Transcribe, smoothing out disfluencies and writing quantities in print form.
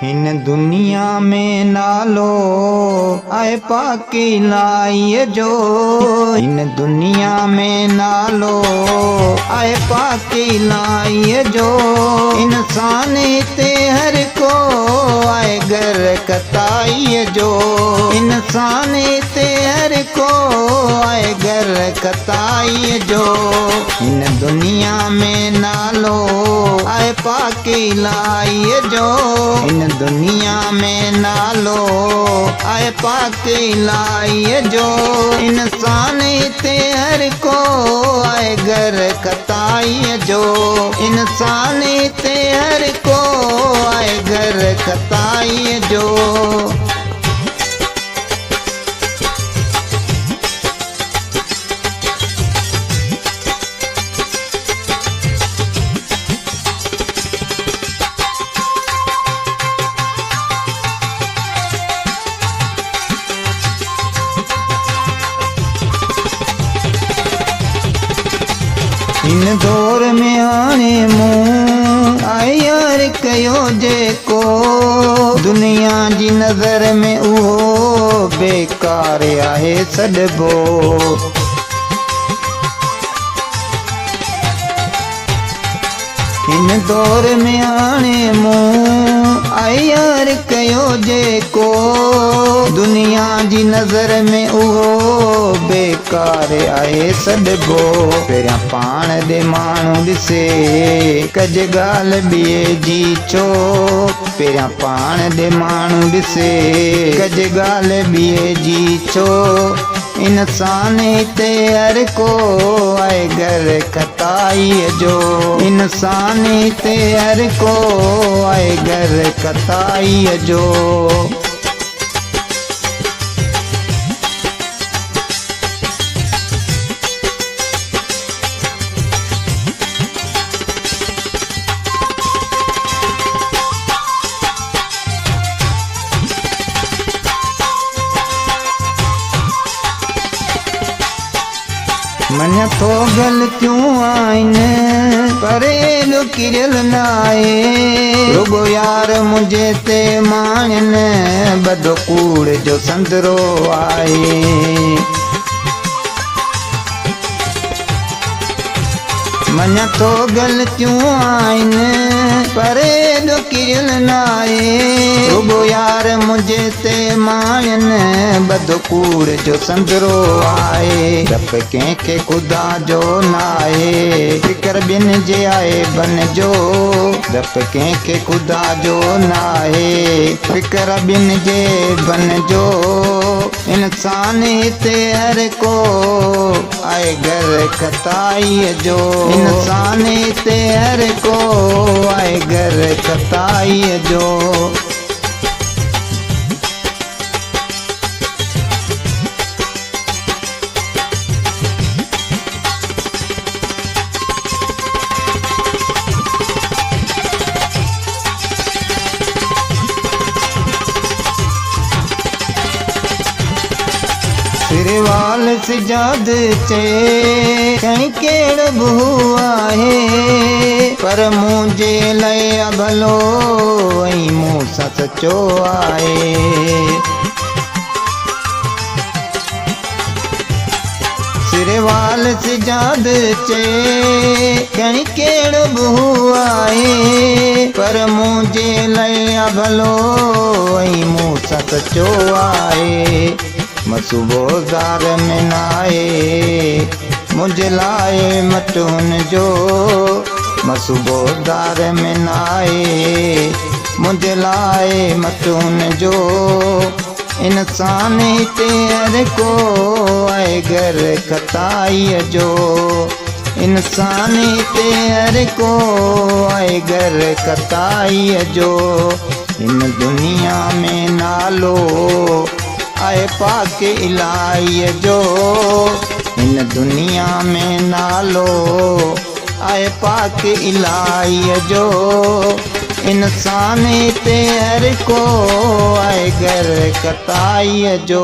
हिन दुनिया में नालो आहे पाकी लाई जो। हिन दुनिया में नालो आहे पाकी लाई जो। इंसान ते हर को आहे घर कताई जो। इंसान ते हर को आहे घर कताई जो। हिन दुनिया में नालो आहे पाकी लाई जो। हिन दुनिया में नालो आहे पाकी लाई जो। इंसान ते हर को आहे घर कताई जो। इंसान ते हर को आहे घर कताई जो। इन दौर में आने मुँह आए यार कयो जेको दुनिया जी नज़र में उहो बेकार आहे सॾबो। इन दौर में आने मुँह आए यार कयो जेको दुनिया जी नज़र में उहो बेकार आहे सॾबो। पहिरियां पाण दे माण्हू ॾिसे कज ॻाल्हि ॿिए जी छो। पहिरियां पाण दे माण्हू ॾिसे कज ॻाल्हि ॿिए जी छो। इंसान ते हर को आहे घर कताई जो। इंसान ते हर को आहे घर कताई जो। मन तो ग़लतियूं आहिनि पर एॾो किरियल न आहे। रुगो यार मुंहिंजे ते माणनि बदो कूड़ जो संदरो आहे। मन तो ग़लतियूं आहिनि पर एॾो किरियल न आहे। रुगो यार मुंहिंजे ते माणनि बदो कूड़ जो संदरो आहे। डप कंहिंखे ख़ुदा जो न आहे फिकर ॿियनि जे आहे बन जो। डप कंहिंखे ख़ुदा जो न आहे फिकर ॿियनि जे बन जो। इंसान ते हर को आहे घर कताई जो। इंसान ते हर को आहे घर कताई जो। सिरवाल सिजाद चे खणी केड़ बहू आहे पर मुझे लय भलो ऐं मूं सां सचो आहे। सिरवाल सिजाद चे खणी केड़ बहू आहे पर मुझे लय भलो ऐं मूं सां सचो आहे। मसूबोज़ार में न आहे मुंहिंजे लाइ मटुन जो। मसूबोज़ार में न आहे मुंहिंजे लाइ मटुन जो। इंसान ते हर को आहे घर कताई जो। इंसान ते हर को आहे घर कताई जो। इन दुनिया में नालो आहे पाक इलाही जो। इन दुनिया में नालो आहे पाक इलाही जो। इंसान ते हर को आहे घर कताई जो।